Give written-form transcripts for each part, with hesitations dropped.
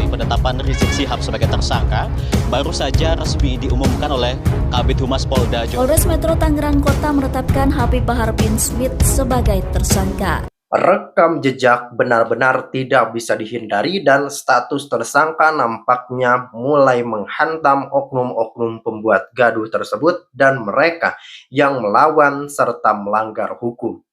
penetapan Rizik Syihab sebagai tersangka baru saja resmi diumumkan oleh Kabid Humas Polda Jawa Barat. Polres Metro Tangerang Kota menetapkan Habib Bahar bin Smith sebagai tersangka. Rekam jejak benar-benar tidak bisa dihindari dan status tersangka nampaknya mulai menghantam oknum-oknum pembuat gaduh tersebut dan mereka yang melawan serta melanggar hukum.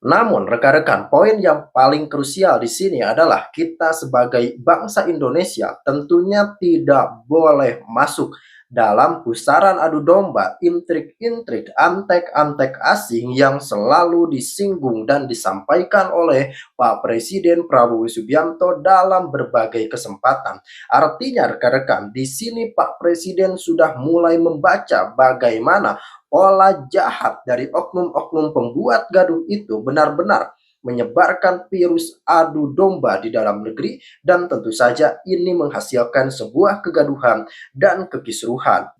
Namun rekan-rekan, poin yang paling krusial di sini adalah kita sebagai bangsa Indonesia tentunya tidak boleh masuk dalam pusaran adu domba, intrik-intrik, antek-antek asing yang selalu disinggung dan disampaikan oleh Pak Presiden Prabowo Subianto dalam berbagai kesempatan. Artinya rekan-rekan, di sini Pak Presiden sudah mulai membaca bagaimana pola jahat dari oknum-oknum pembuat gaduh itu benar-benar menyebarkan virus adu domba di dalam negeri, dan tentu saja ini menghasilkan sebuah kegaduhan dan kekisruhan.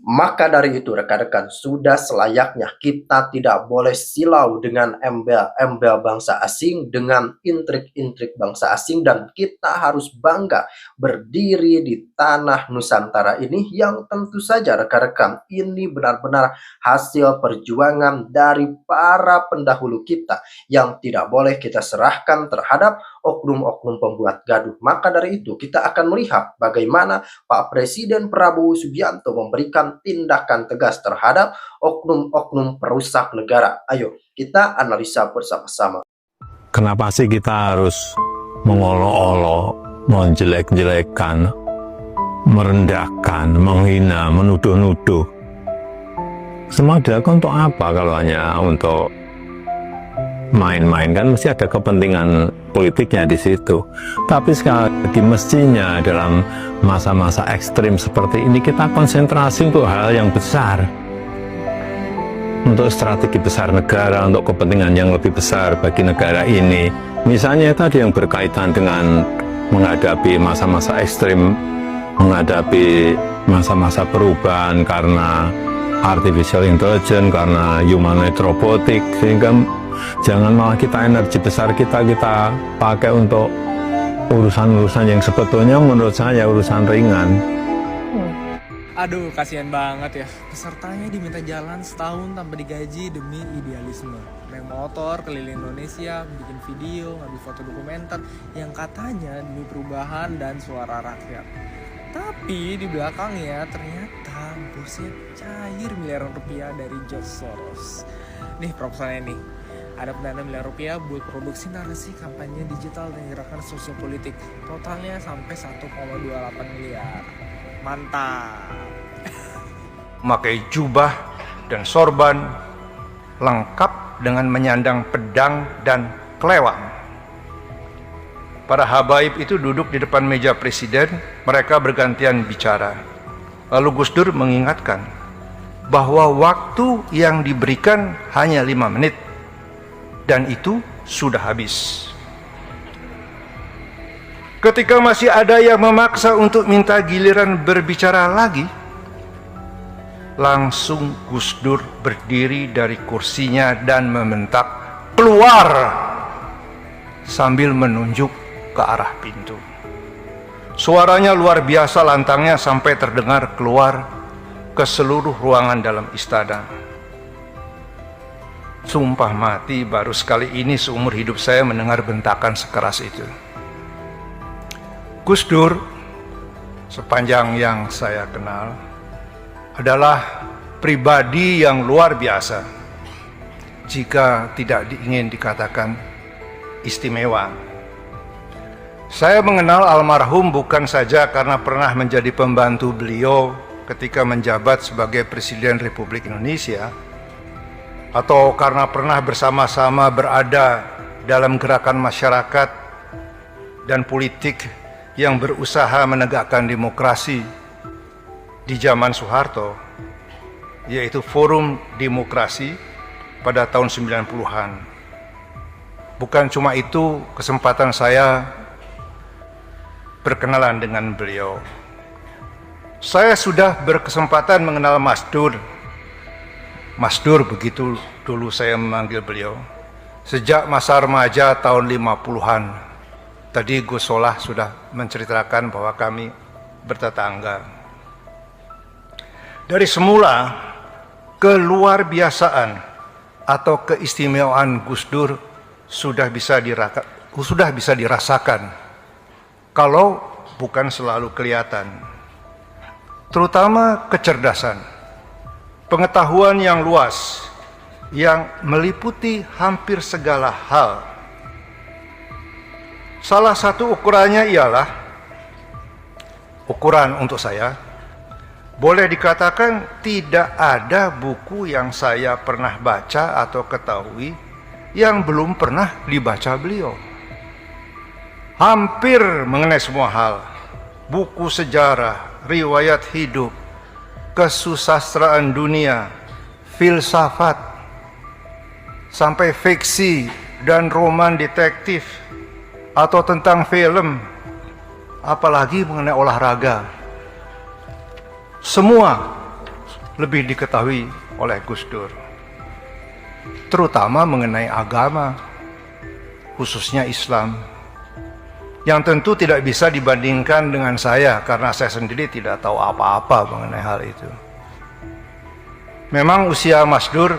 Maka dari itu rekan-rekan, sudah selayaknya kita tidak boleh silau dengan embel-embel bangsa asing, dengan intrik-intrik bangsa asing, dan kita harus bangga berdiri di tanah Nusantara ini yang tentu saja rekan-rekan ini benar-benar hasil perjuangan dari para pendahulu kita yang tidak boleh kita serahkan terhadap oknum-oknum pembuat gaduh. Maka dari itu kita akan melihat bagaimana Pak Presiden Prabowo Subianto memberikan tindakan tegas terhadap oknum-oknum perusak negara. Ayo kita analisa bersama-sama. Kenapa sih kita harus mengolok-olok, menjelek-jelekan, merendahkan, menghina, menuduh-nuduh? Semua dilakukan untuk apa kalau hanya untuk main-main? Kan mesti ada kepentingan politiknya di situ. Tapi sekali lagi mestinya dalam masa-masa ekstrim seperti ini kita konsentrasi untuk hal yang besar, untuk strategi besar negara, untuk kepentingan yang lebih besar bagi negara ini. Misalnya tadi yang berkaitan dengan menghadapi masa-masa ekstrim, menghadapi masa-masa perubahan karena artificial intelligence, karena humanoid robotic, sehingga jangan malah kita energi besar kita pakai untuk urusan-urusan yang sebetulnya menurut saya urusan ringan. Aduh, kasihan banget ya. Pesertanya diminta jalan setahun tanpa digaji demi idealisme. Naik motor keliling Indonesia, bikin video, ngambil foto dokumenter yang katanya demi perubahan dan suara rakyat. Tapi di belakangnya ternyata bosnya cair miliaran rupiah dari George Soros. Nih proposalnya nih. Ada pendana miliar rupiah buat produksi narasi kampanye digital dan gerakan sosial politik. Totalnya sampai 1,28 miliar. Mantap. Memakai jubah dan sorban, lengkap dengan menyandang pedang dan kelewang. Para habaib itu duduk di depan meja presiden, mereka bergantian bicara. Lalu Gus Dur mengingatkan bahwa waktu yang diberikan hanya 5 menit. Dan itu sudah habis. Ketika masih ada yang memaksa untuk minta giliran berbicara lagi, langsung Gus Dur berdiri dari kursinya dan membentak, "Keluar!" sambil menunjuk ke arah pintu. Suaranya luar biasa lantangnya sampai terdengar keluar ke seluruh ruangan dalam istana. Sumpah mati, baru sekali ini seumur hidup saya mendengar bentakan sekeras itu. Gus Dur, sepanjang yang saya kenal, adalah pribadi yang luar biasa, jika tidak ingin dikatakan istimewa. Saya mengenal almarhum bukan saja karena pernah menjadi pembantu beliau ketika menjabat sebagai Presiden Republik Indonesia, atau karena pernah bersama-sama berada dalam gerakan masyarakat dan politik yang berusaha menegakkan demokrasi di zaman Soeharto, yaitu Forum Demokrasi pada tahun 90-an. Bukan cuma itu, kesempatan saya berkenalan dengan beliau. Saya sudah berkesempatan mengenal Mas Dur. Mas Dur, begitu dulu saya memanggil beliau, sejak masa remaja tahun 50-an. Tadi Gus Solah sudah menceritakan bahwa kami bertetangga. Dari semula, keluar biasaan atau keistimewaan Gus Dur sudah bisa dirasakan, kalau bukan selalu kelihatan. Terutama kecerdasan, pengetahuan yang luas, yang meliputi hampir segala hal. Salah satu ukurannya ialah, ukuran untuk saya, boleh dikatakan tidak ada buku yang saya pernah baca atau ketahui yang belum pernah dibaca beliau. Hampir mengenai semua hal, buku sejarah, riwayat hidup, kesusastraan dunia, filsafat, sampai fiksi dan roman detektif, atau tentang film, apalagi mengenai olahraga. Semua lebih diketahui oleh Gus Dur, terutama mengenai agama, khususnya Islam, yang tentu tidak bisa dibandingkan dengan saya karena saya sendiri tidak tahu apa-apa mengenai hal itu. Memang usia Mas Dur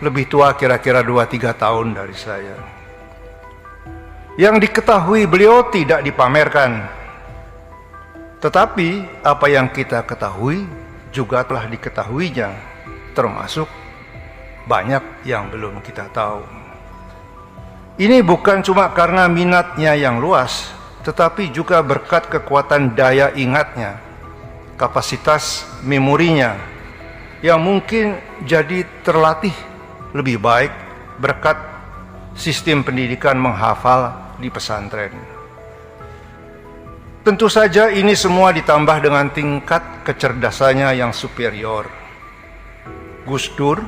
lebih tua kira-kira 2-3 tahun dari saya. Yang diketahui beliau tidak dipamerkan, tetapi apa yang kita ketahui juga telah diketahuinya, termasuk banyak yang belum kita tahu. Ini bukan cuma karena minatnya yang luas, tetapi juga berkat kekuatan daya ingatnya, kapasitas memorinya, yang mungkin jadi terlatih lebih baik berkat sistem pendidikan menghafal di pesantren. Tentu saja ini semua ditambah dengan tingkat kecerdasannya yang superior. Gus Dur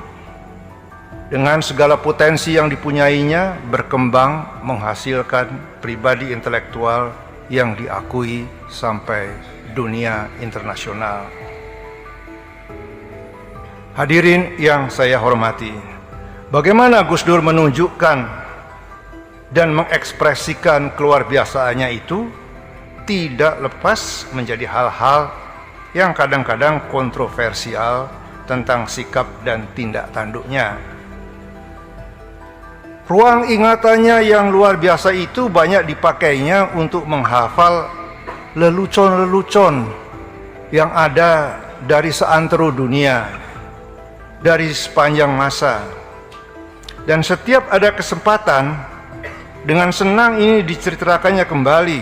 dengan segala potensi yang dipunyainya berkembang menghasilkan pribadi intelektual yang diakui sampai dunia internasional. Hadirin yang saya hormati, bagaimana Gus Dur menunjukkan dan mengekspresikan keluar biasaannya itu tidak lepas menjadi hal-hal yang kadang-kadang kontroversial tentang sikap dan tindak tanduknya. Ruang ingatannya yang luar biasa itu banyak dipakainya untuk menghafal lelucon-lelucon yang ada dari seantero dunia, dari sepanjang masa. Dan setiap ada kesempatan, dengan senang ini diceritakannya kembali.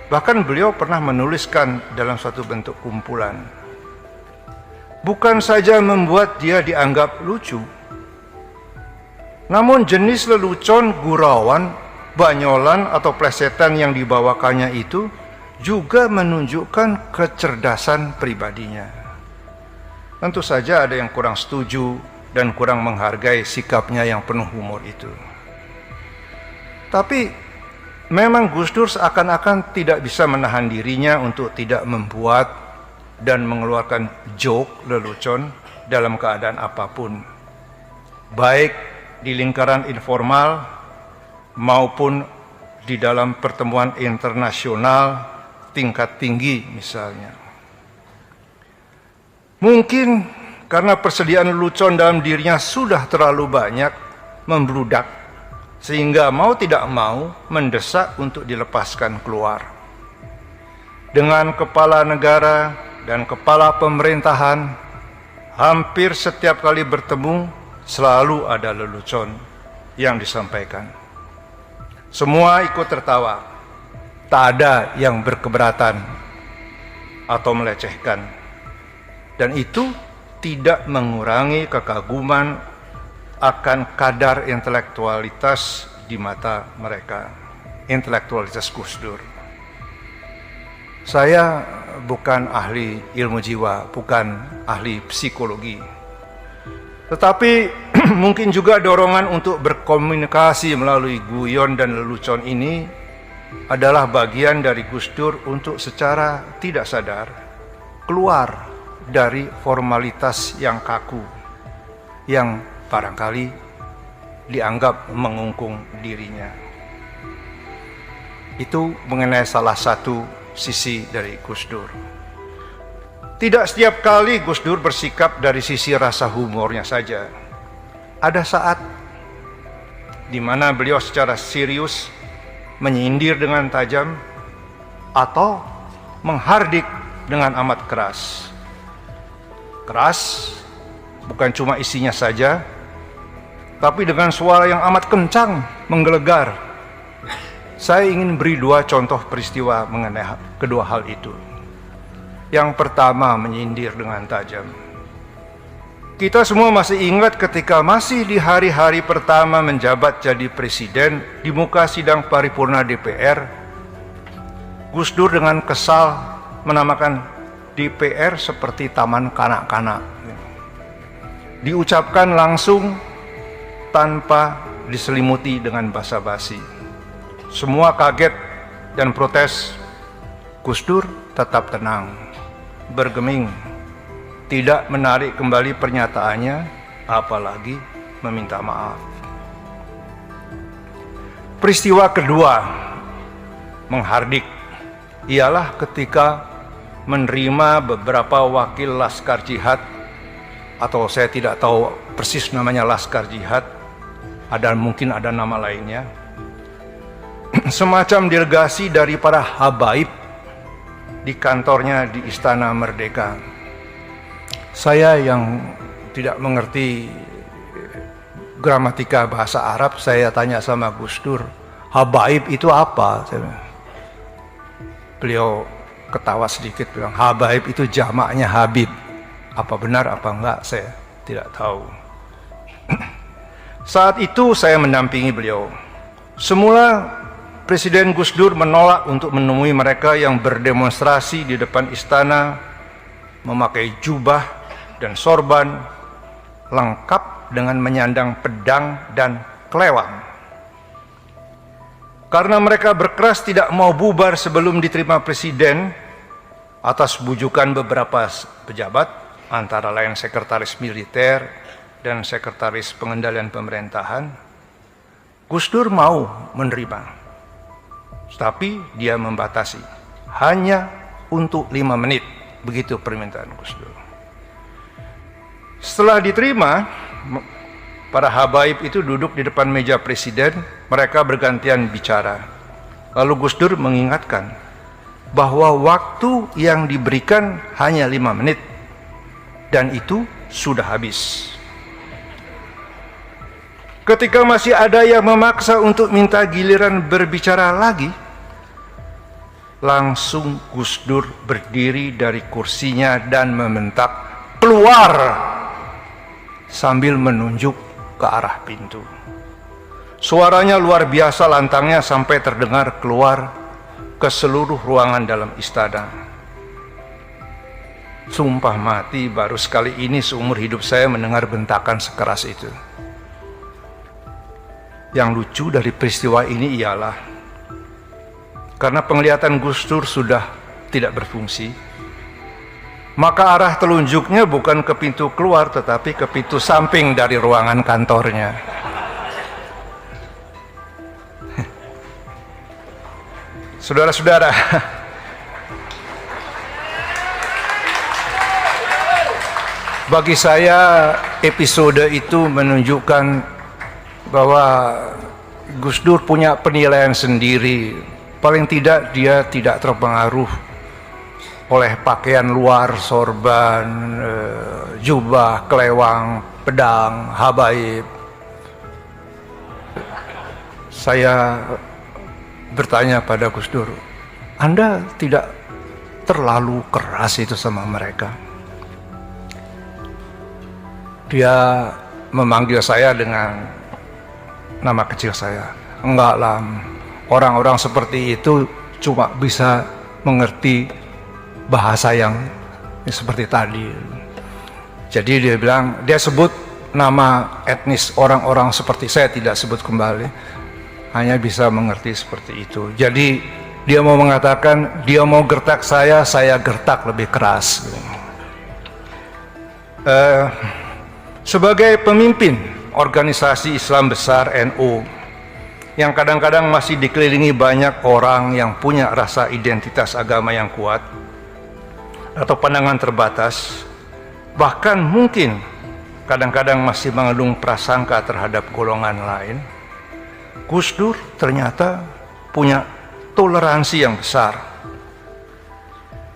Bahkan beliau pernah menuliskan dalam suatu bentuk kumpulan. Bukan saja membuat dia dianggap lucu, namun jenis lelucon, gurauan, banyolan atau plesetan yang dibawakannya itu juga menunjukkan kecerdasan pribadinya. Tentu saja ada yang kurang setuju dan kurang menghargai sikapnya yang penuh humor itu. Tapi memang Gus Dur seakan-akan tidak bisa menahan dirinya untuk tidak membuat dan mengeluarkan joke, lelucon dalam keadaan apapun, baik di lingkaran informal maupun di dalam pertemuan internasional tingkat tinggi misalnya. Mungkin karena persediaan lelucon dalam dirinya sudah terlalu banyak membludak, sehingga mau tidak mau mendesak untuk dilepaskan keluar. Dengan kepala negara dan kepala pemerintahan, hampir setiap kali bertemu selalu ada lelucon yang disampaikan. Semua ikut tertawa, tak ada yang berkeberatan atau melecehkan. Dan itu tidak mengurangi kekaguman akan kadar intelektualitas di mata mereka, intelektualitas Gus Dur. Saya bukan ahli ilmu jiwa, bukan ahli psikologi, tetapi mungkin juga dorongan untuk berkomunikasi melalui guyon dan lelucon ini adalah bagian dari Gus Dur untuk secara tidak sadar keluar dari formalitas yang kaku, yang barangkali dianggap mengungkung dirinya. Itu mengenai salah satu sisi dari Gus Dur. Tidak setiap kali Gus Dur bersikap dari sisi rasa humornya saja. Ada saat di mana beliau secara serius menyindir dengan tajam atau menghardik dengan amat keras. Keras bukan cuma isinya saja, tapi dengan suara yang amat kencang, menggelegar. Saya ingin beri dua contoh peristiwa mengenai kedua hal itu. Yang pertama, menyindir dengan tajam. Kita semua masih ingat ketika masih di hari-hari pertama menjabat jadi presiden, di muka sidang paripurna DPR, Gus Dur dengan kesal menamakan DPR seperti taman kanak-kanak. Diucapkan langsung tanpa diselimuti dengan basa-basi. Semua kaget dan protes. Gus Dur tetap tenang, bergeming, tidak menarik kembali pernyataannya, apalagi meminta maaf. Peristiwa kedua, menghardik, ialah ketika menerima beberapa wakil Laskar Jihad, atau saya tidak tahu persis namanya Laskar Jihad, mungkin ada nama lainnya, semacam delegasi dari para habaib di kantornya di Istana Merdeka. Saya yang tidak mengerti gramatika bahasa Arab, saya tanya sama Gus Dur, habaib itu apa? Beliau ketawa sedikit, bilang habaib itu jamaknya Habib. Apa benar apa enggak saya tidak tahu. Saat itu saya mendampingi beliau. Semula Presiden Gus Dur menolak untuk menemui mereka yang berdemonstrasi di depan istana memakai jubah dan sorban lengkap dengan menyandang pedang dan kelewang. Karena mereka berkeras tidak mau bubar sebelum diterima presiden atas bujukan beberapa pejabat, antara lain sekretaris militer dan sekretaris pengendalian pemerintahan, Gus Dur mau menerima. Tapi dia membatasi, hanya untuk 5 menit, begitu permintaan Gus Dur. Setelah diterima, para habaib itu duduk di depan meja presiden, mereka bergantian bicara. Lalu Gus Dur mengingatkan bahwa waktu yang diberikan hanya 5 menit, dan itu sudah habis. Ketika masih ada yang memaksa untuk minta giliran berbicara lagi, langsung Gus Dur berdiri dari kursinya dan membentak, "Keluar!" sambil menunjuk ke arah pintu. Suaranya luar biasa lantangnya sampai terdengar keluar ke seluruh ruangan dalam istana. Sumpah mati, baru sekali ini seumur hidup saya mendengar bentakan sekeras itu. Yang lucu dari peristiwa ini ialah karena penglihatan Gus Dur sudah tidak berfungsi, maka arah telunjuknya bukan ke pintu keluar tetapi ke pintu samping dari ruangan kantornya. Saudara-saudara, bagi saya episode itu menunjukkan bahwa Gus Dur punya penilaian sendiri. Paling tidak dia tidak terpengaruh oleh pakaian luar, sorban, jubah, kelewang, pedang, habaib. Saya bertanya pada Gus Dur, Anda tidak terlalu keras itu sama mereka? Dia memanggil saya dengan nama kecil saya. Enggak lah, orang-orang seperti itu cuma bisa mengerti bahasa yang seperti tadi. Jadi dia bilang, dia sebut nama etnis orang-orang seperti saya, tidak sebut kembali, hanya bisa mengerti seperti itu. Jadi dia mau mengatakan, dia mau gertak saya gertak lebih keras. Sebagai pemimpin organisasi Islam besar NU, yang kadang-kadang masih dikelilingi banyak orang yang punya rasa identitas agama yang kuat atau pandangan terbatas, bahkan mungkin kadang-kadang masih mengandung prasangka terhadap golongan lain, Gus Dur ternyata punya toleransi yang besar,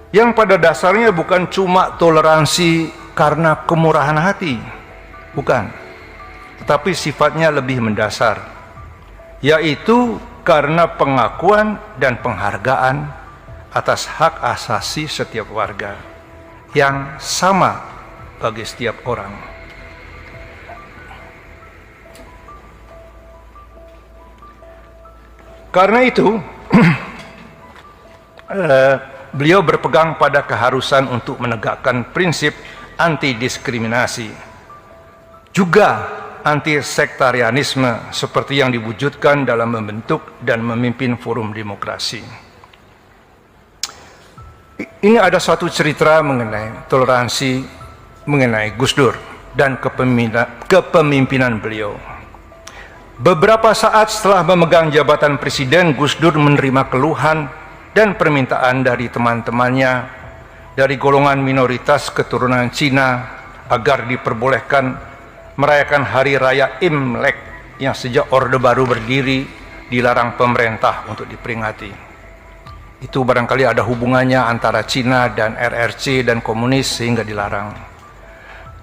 yang pada dasarnya bukan cuma toleransi karena kemurahan hati, bukan, tetapi sifatnya lebih mendasar, yaitu karena pengakuan dan penghargaan atas hak asasi setiap warga yang sama bagi setiap orang. Karena itu, beliau berpegang pada keharusan untuk menegakkan prinsip anti-diskriminasi, juga anti-sektarianisme seperti yang diwujudkan dalam membentuk dan memimpin forum demokrasi. Ini ada suatu cerita mengenai toleransi, mengenai Gus Dur dan kepemimpinan beliau. Beberapa saat setelah memegang jabatan presiden, Gus Dur menerima keluhan dan permintaan dari teman-temannya dari golongan minoritas keturunan Cina agar diperbolehkan merayakan Hari Raya Imlek yang sejak Orde Baru berdiri dilarang pemerintah untuk diperingati. Itu barangkali ada hubungannya antara Cina dan RRC dan komunis sehingga dilarang.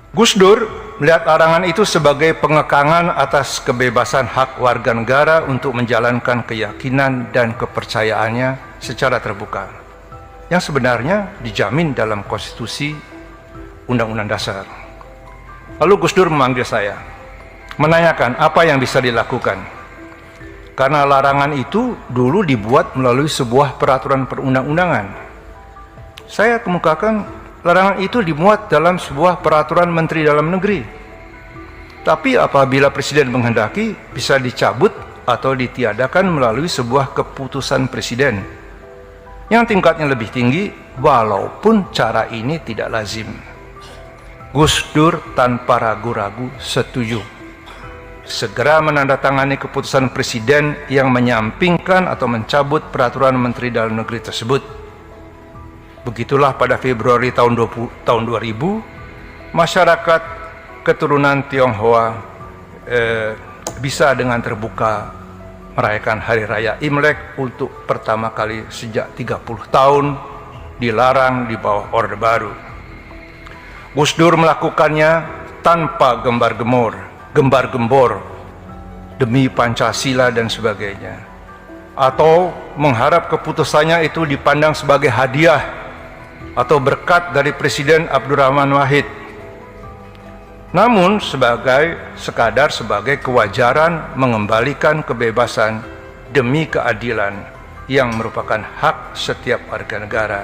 Gus Dur melihat larangan itu sebagai pengekangan atas kebebasan hak warga negara untuk menjalankan keyakinan dan kepercayaannya secara terbuka, yang sebenarnya dijamin dalam konstitusi Undang-Undang Dasar. Lalu Gus Dur memanggil saya, menanyakan apa yang bisa dilakukan. Karena larangan itu dulu dibuat melalui sebuah peraturan perundang-undangan. Saya kemukakan larangan itu dimuat dalam sebuah peraturan Menteri Dalam Negeri. Tapi apabila Presiden menghendaki, bisa dicabut atau ditiadakan melalui sebuah keputusan Presiden yang tingkatnya lebih tinggi, walaupun cara ini tidak lazim. Gus Dur tanpa ragu-ragu setuju segera menandatangani keputusan Presiden yang menyampingkan atau mencabut peraturan Menteri Dalam Negeri tersebut. Begitulah pada Februari tahun 2000, masyarakat keturunan Tionghoa bisa dengan terbuka merayakan Hari Raya Imlek untuk pertama kali sejak 30 tahun dilarang di bawah Orde Baru. Gus Dur melakukannya tanpa gembar-gembor demi Pancasila dan sebagainya, atau mengharap keputusannya itu dipandang sebagai hadiah atau berkat dari Presiden Abdurrahman Wahid, namun sekadar sebagai kewajaran mengembalikan kebebasan demi keadilan yang merupakan hak setiap warga negara,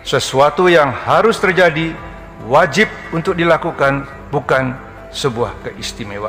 sesuatu yang harus terjadi, wajib untuk dilakukan, bukan sebuah keistimewaan.